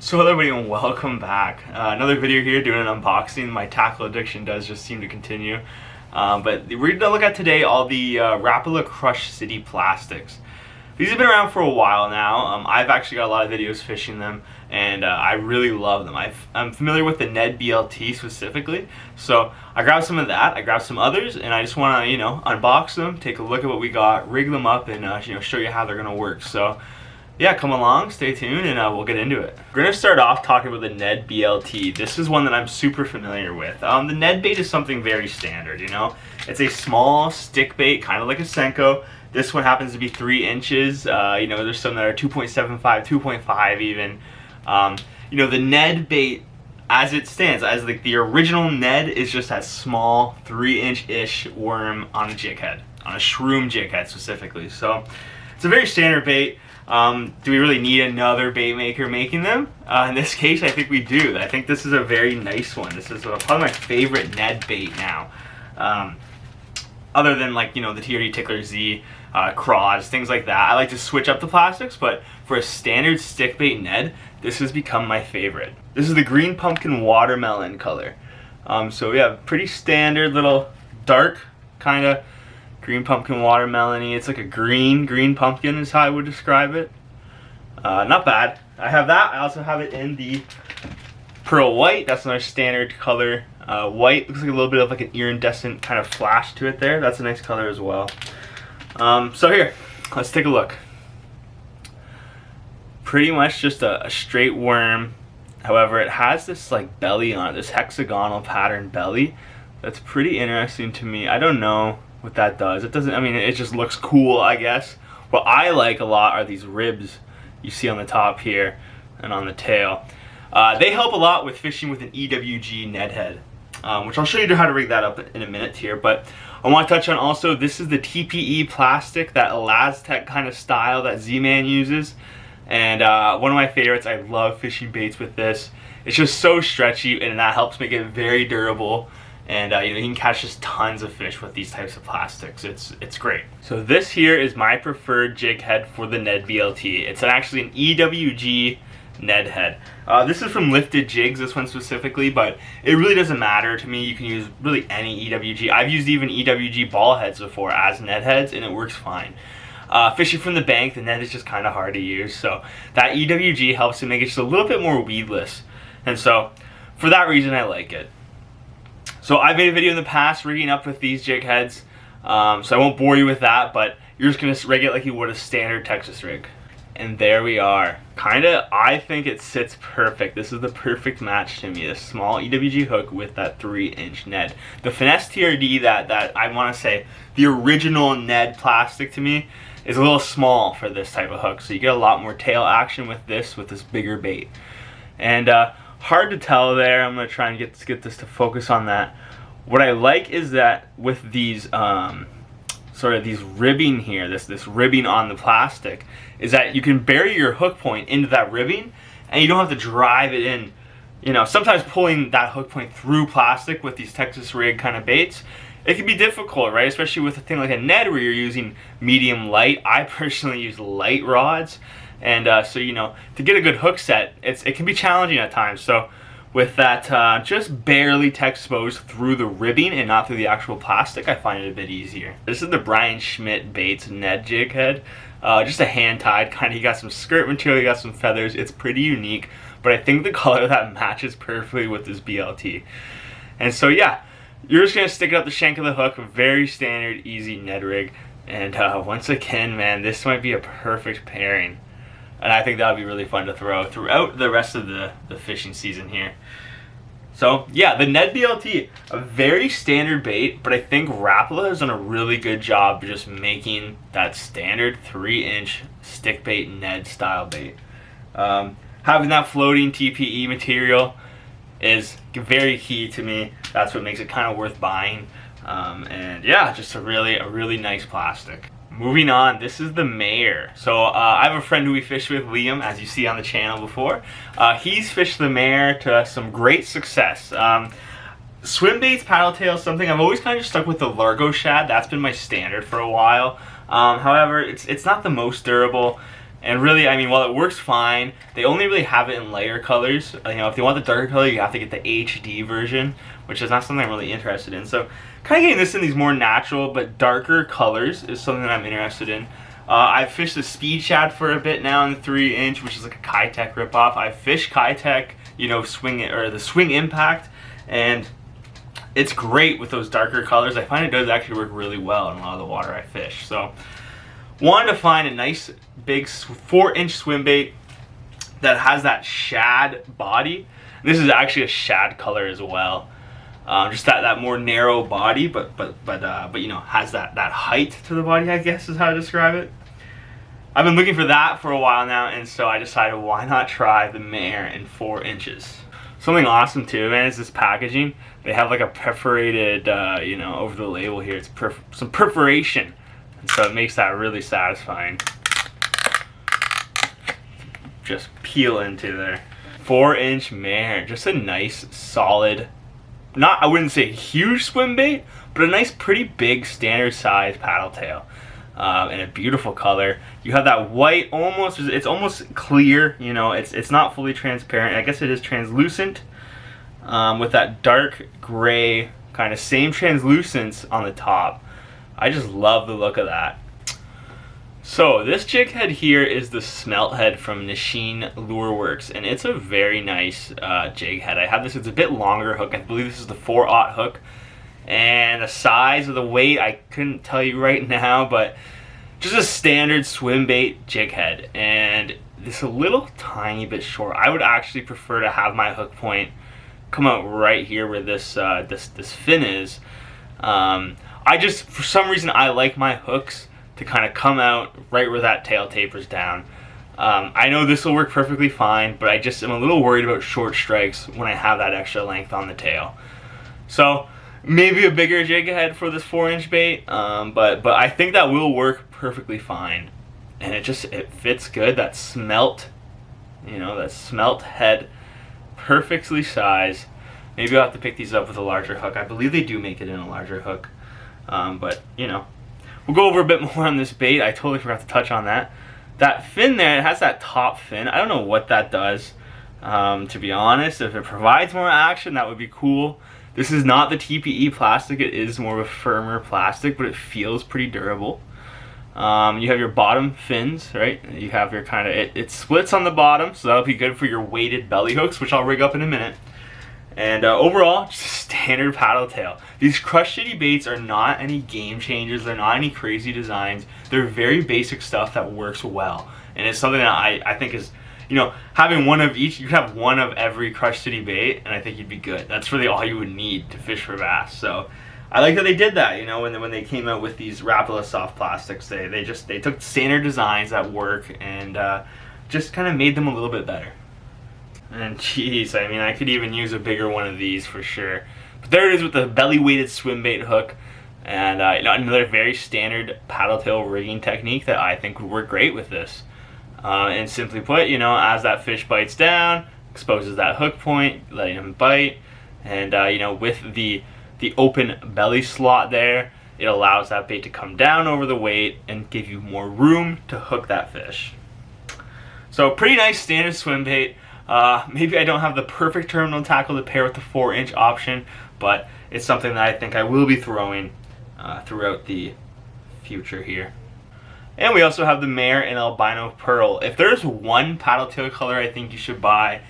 So hello everybody and welcome back. Another video here doing an unboxing. My tackle addiction does just seem to continue. But we're going to look at today all the Rapala Crush City plastics. These have been around for a while now. I've actually got a lot of videos fishing them and I really love them. I'm familiar with the Ned BLT specifically. So I grabbed some of that, I grabbed some others, and I just want to, unbox them, take a look at what we got, rig them up, and show you how they're going to work. So yeah, come along, stay tuned, and we'll get into it. We're going to start off talking about the Ned BLT. This is one that I'm super familiar with. The Ned bait is something very standard, It's a small stick bait, kind of like a Senko. This one happens to be 3 inches. There's some that are 2.75, 2.5 even. The Ned bait, as it stands, as like the original Ned, is just that small 3-inch-ish worm on a jig head, on a shroom jig head specifically. So it's a very standard bait. Do we really need another bait maker making them? In this case, I think we do. I think this is a very nice one. This is probably my favorite Ned bait now. Other than the TRD Tickler Z, Crawds, things like that. I like to switch up the plastics, but for a standard stick bait Ned, this has become my favorite. This is the green pumpkin watermelon color. So yeah, pretty standard little dark kind of green pumpkin watermelon-y. It's like a green pumpkin is how I would describe it. Not bad. I have that. I also have it in the pearl white. That's another standard color. White looks like a little bit of like an iridescent kind of flash to it there. That's a nice color as well. So here, let's take a look. Pretty much just a straight worm. However, it has this like belly on it, this hexagonal pattern belly. That's pretty interesting to me. I don't know what that does. It doesn't, it just looks cool, I guess. What I like a lot are these ribs you see on the top here and on the tail. They help a lot with fishing with an EWG Ned head, which I'll show you how to rig that up in a minute here. But I want to touch on also, this is the TPE plastic, that Elastec kind of style that Z-Man uses. And one of my favorites. I love fishing baits with this. It's just so stretchy, and that helps make it very durable. And you can catch just tons of fish with these types of plastics. It's great. So this here is my preferred jig head for the Ned BLT. It's actually an EWG Ned head. This is from Lifted Jigs, this one specifically, but it really doesn't matter to me. You can use really any EWG. I've used even EWG ball heads before as Ned heads, and it works fine. Fishing from the bank, the Ned is just kind of hard to use, so that EWG helps to make it just a little bit more weedless. And so for that reason, I like it. So I made a video in the past rigging up with these jig heads, so I won't bore you with that, but you're just going to rig it like you would a standard Texas rig. And there we are. I think it sits perfect. This is the perfect match to me, this small EWG hook with that 3-inch Ned. The Finesse TRD, that I want to say, the original Ned plastic to me, is a little small for this type of hook, so you get a lot more tail action with this bigger bait. And hard to tell there. I'm going to try and get this to focus on that. What I like is that with these sort of these ribbing here, this ribbing on the plastic, is that you can bury your hook point into that ribbing and you don't have to drive it in. Sometimes pulling that hook point through plastic with these Texas rig kind of baits, it can be difficult, right? Especially with a thing like a Ned where you're using medium light. I personally use light rods. And so to get a good hook set, it can be challenging at times. So with that just barely exposed through the ribbing and not through the actual plastic, I find it a bit easier. This is the Brian Schmidt Baits Ned jig head. Just a hand-tied kind of. You got some skirt material, you got some feathers. It's pretty unique, but I think the color of that matches perfectly with this BLT. And so yeah, you're just gonna stick it up the shank of the hook. Very standard, easy Ned rig. And once again, man, this might be a perfect pairing. And I think that would be really fun to throw throughout the rest of the fishing season here. So yeah, the Ned BLT, a very standard bait, but I think Rapala has done a really good job just making that standard 3-inch stick bait Ned style bait. Having that floating TPE material is very key to me. That's what makes it kind of worth buying. And yeah, just a really nice plastic. Moving on, this is the Mayor. So I have a friend who we fished with, Liam, as you see on the channel before. He's fished the Mayor to some great success. Swim baits, paddle tails, something I've always kind of stuck with the Largo shad. That's been my standard for a while. However, it's not the most durable, And really, I mean, while it works fine, they only really have it in lighter colors. You know, if they want the darker color, you have to get the HD version, which is not something I'm really interested in. So kind of getting this in these more natural but darker colors is something that I'm interested in. I've fished the Speed Shad for a bit now in the 3-inch, which is like a Kitech ripoff. I've fished Kitech, you know, the Swing Impact, and it's great with those darker colors. I find it does actually work really well in a lot of the water I fish. So wanted to find a nice big 4-inch swim bait that has that shad body. This is actually a shad color as well. Just that more narrow body, but you know, has that height to the body, I guess is how to describe it. I've been looking for that for a while now, and so I decided why not try the Mare in 4 inches. Something awesome too, man, is this packaging. They have like a perforated, you know, over the label here. It's some perforation, and so it makes that really satisfying. Just peel into there. 4-inch Mare, just a nice solid, I wouldn't say huge swim bait, but a nice pretty big standard size paddle tail, and a beautiful color. You have that white, it's almost clear, you know, it's not fully transparent. I guess it is translucent, with that dark gray kind of same translucence on the top. I just love the look of that. So this jig head here is the smelt head from Nishine Lure Works, and it's a very nice jig head. I have this, it's a bit longer hook. I believe this is the 4/0 hook, and the size of the weight I couldn't tell you right now, but just a standard swim bait jig head, and it's a little tiny bit short. I would actually prefer to have my hook point come out right here where this this fin is. I just, for some reason, I like my hooks to kind of come out right where that tail tapers down. I know this will work perfectly fine, but I just am a little worried about short strikes when I have that extra length on the tail. So maybe a bigger jig head for this 4-inch bait, but I think that will work perfectly fine. And it fits good. That smelt, you know, that smelt head, perfectly sized. Maybe I'll have to pick these up with a larger hook. I believe they do make it in a larger hook, but you know. We'll go over a bit more on this bait. I totally forgot to touch on that. That fin there, it has that top fin. I don't know what that does, to be honest. If it provides more action, that would be cool. This is not the TPE plastic. It is more of a firmer plastic, but it feels pretty durable. You have your bottom fins, right? You have your kind of, it splits on the bottom, so that'll be good for your weighted belly hooks, which I'll rig up in a minute. And overall, just a standard paddle tail. These Crush City baits are not any game changers. They're not any crazy designs. They're very basic stuff that works well. And it's something that I think is, you know, having one of each, you could have one of every Crush City bait, and I think you'd be good. That's really all you would need to fish for bass. So I like that they did that, you know, when they came out with these Rapala soft plastics. They took standard designs that work and just kind of made them a little bit better. And geez, I mean, I could even use a bigger one of these for sure. But there it is with the belly-weighted swim bait hook, and you know, another very standard paddle tail rigging technique that I think would work great with this. And simply put, you know, as that fish bites down, exposes that hook point, letting him bite, and you know, with the open belly slot there, it allows that bait to come down over the weight and give you more room to hook that fish. So pretty nice standard swim bait. Maybe I don't have the perfect terminal tackle to pair with the 4-inch option, but it's something that I think I will be throwing throughout the future here. And we also have the Mare and Albino Pearl. If there's one paddle tail color I think you should buy,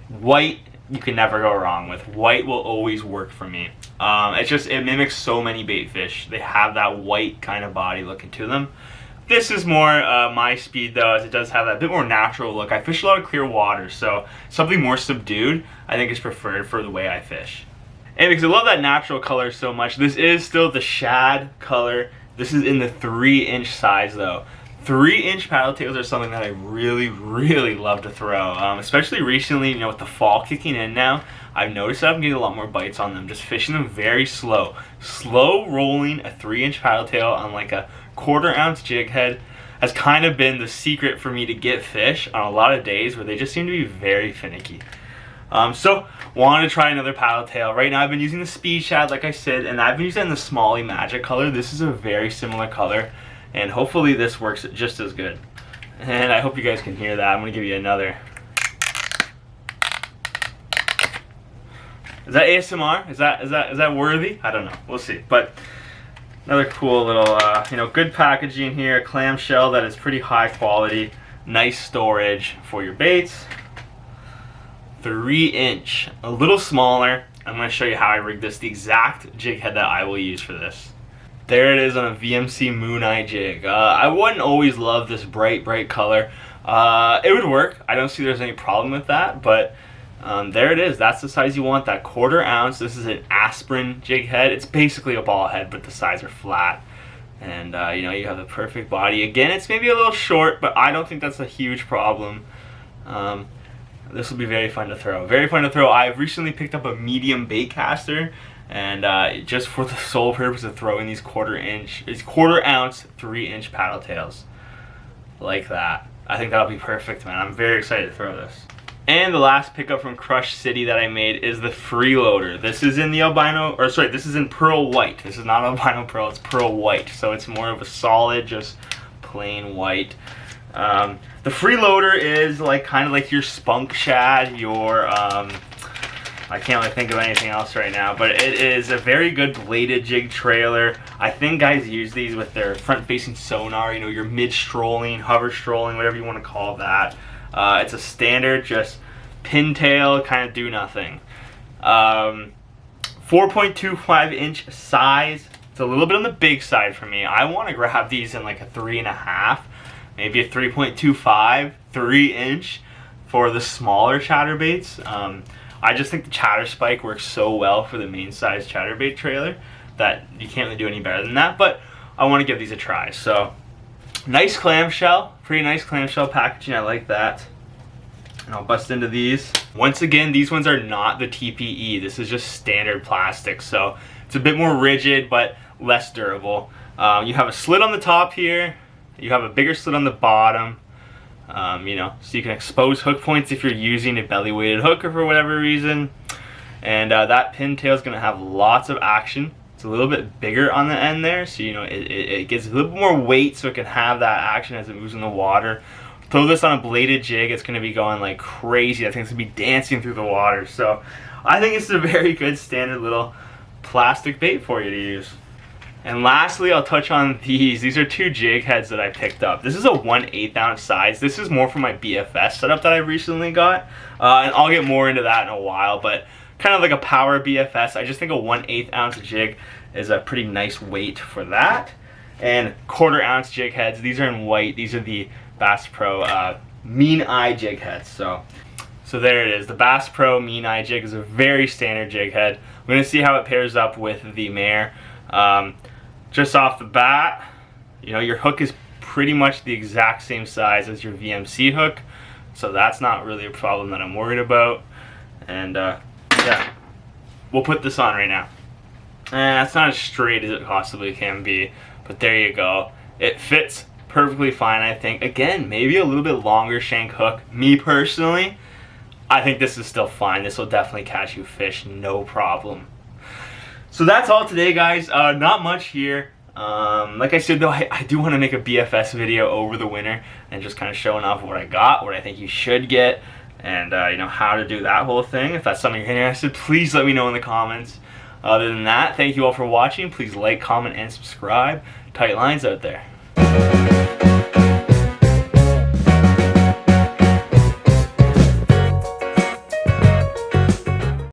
white, you can never go wrong with. White will always work for me. It mimics so many bait fish. They have that white kind of body looking to them. This is more my speed though, as it does have that bit more natural look. I fish a lot of clear water, so something more subdued I think is preferred for the way I fish. And because I love that natural color so much, this is still the shad color. This is in the 3-inch size though. 3-inch paddle tails are something that I really, really love to throw. Especially recently, you know, with the fall kicking in now, I've noticed that I'm getting a lot more bites on them. Just fishing them very slow. Slow rolling a 3-inch paddle tail on like a 1/4 ounce jig head has kind of been the secret for me to get fish on a lot of days where they just seem to be very finicky. So wanted to try another paddle tail. Right now I've been using the Speed Shad, like I said, and I've been using the Smalley Magic color. This is a very similar color, and hopefully this works just as good. And I hope you guys can hear that. I'm gonna give you another. Is that ASMR? Is that worthy? I don't know. We'll see. But another cool little, you know, good packaging here. Clamshell that is pretty high quality. Nice storage for your baits. 3-inch, a little smaller. I'm going to show you how I rigged this. The exact jig head that I will use for this. There it is on a VMC Moon Eye jig. I wouldn't always love this bright color. It would work. I don't see there's any problem with that, but there it is. That's the size you want, that 1/4 ounce. This is an aspirin jig head. It's basically a ball head, but the sides are flat. And you know, you have the perfect body. Again, it's maybe a little short, but I don't think that's a huge problem. This will be very fun to throw. Very fun to throw. I've recently picked up a medium bait caster, and just for the sole purpose of throwing these 1/4 ounce 3-inch paddle tails. Like that. I think that'll be perfect, man. I'm very excited to throw this. And the last pickup from Crush City that I made is the Freeloader. This is in the albino, or sorry, this is in pearl white. This is not albino pearl, it's pearl white. So it's more of a solid, just plain white. The Freeloader is like kind of like your spunk shad, your I can't really think of anything else right now, but it is a very good bladed jig trailer. I think guys use these with their front-facing sonar, you know, your mid-strolling, hover strolling, whatever you want to call that. It's a standard, just pintail, kind of do nothing. 4.25-inch size. It's a little bit on the big side for me. I want to grab these in like a 3.5, maybe a 3.25, 3-inch for the smaller chatterbaits. I just think the chatter spike works so well for the main size chatterbait trailer that you can't really do any better than that, but I want to give these a try. So nice clamshell, pretty nice clamshell packaging, I like that. And I'll bust into these. Once again, these ones are not the TPE, this is just standard plastic, so it's a bit more rigid but less durable. You have a slit on the top here, you have a bigger slit on the bottom. You know, so you can expose hook points if you're using a belly weighted hooker for whatever reason. And that pintail is going to have lots of action. It's a little bit bigger on the end there, so you know it gives a little bit more weight so it can have that action as it moves in the water. Throw this on a bladed jig, it's going to be going like crazy. I think it's going to be dancing through the water. So I think it's a very good standard little plastic bait for you to use. And lastly, I'll touch on these. These are 2 jig heads that I picked up. This is a 1/8 ounce size. This is more for my BFS setup that I recently got. And I'll get more into that in a while, but kind of like a power BFS. I just think a 1/8 ounce jig is a pretty nice weight for that. And 1/4 ounce jig heads. These are in white. These are the Bass Pro Mean Eye jig heads. So there it is. The Bass Pro Mean Eye jig is a very standard jig head. We're going to see how it pairs up with the Mare. Just off the bat, you know, your hook is pretty much the exact same size as your VMC hook, so that's not really a problem that I'm worried about. And yeah, we'll put this on right now. It's not as straight as it possibly can be, but there you go. It fits perfectly fine, I think. Again, maybe a little bit longer shank hook. Me personally, I think this is still fine. This will definitely catch you fish, no problem. So that's all today, guys. Not much here. Like I said, though, I do want to make a BFS video over the winter and just kind of showing off what I got, what I think you should get, and you know, how to do that whole thing. If that's something you're interested, please let me know in the comments. Other than that, thank you all for watching. Please like, comment, and subscribe. Tight lines out there.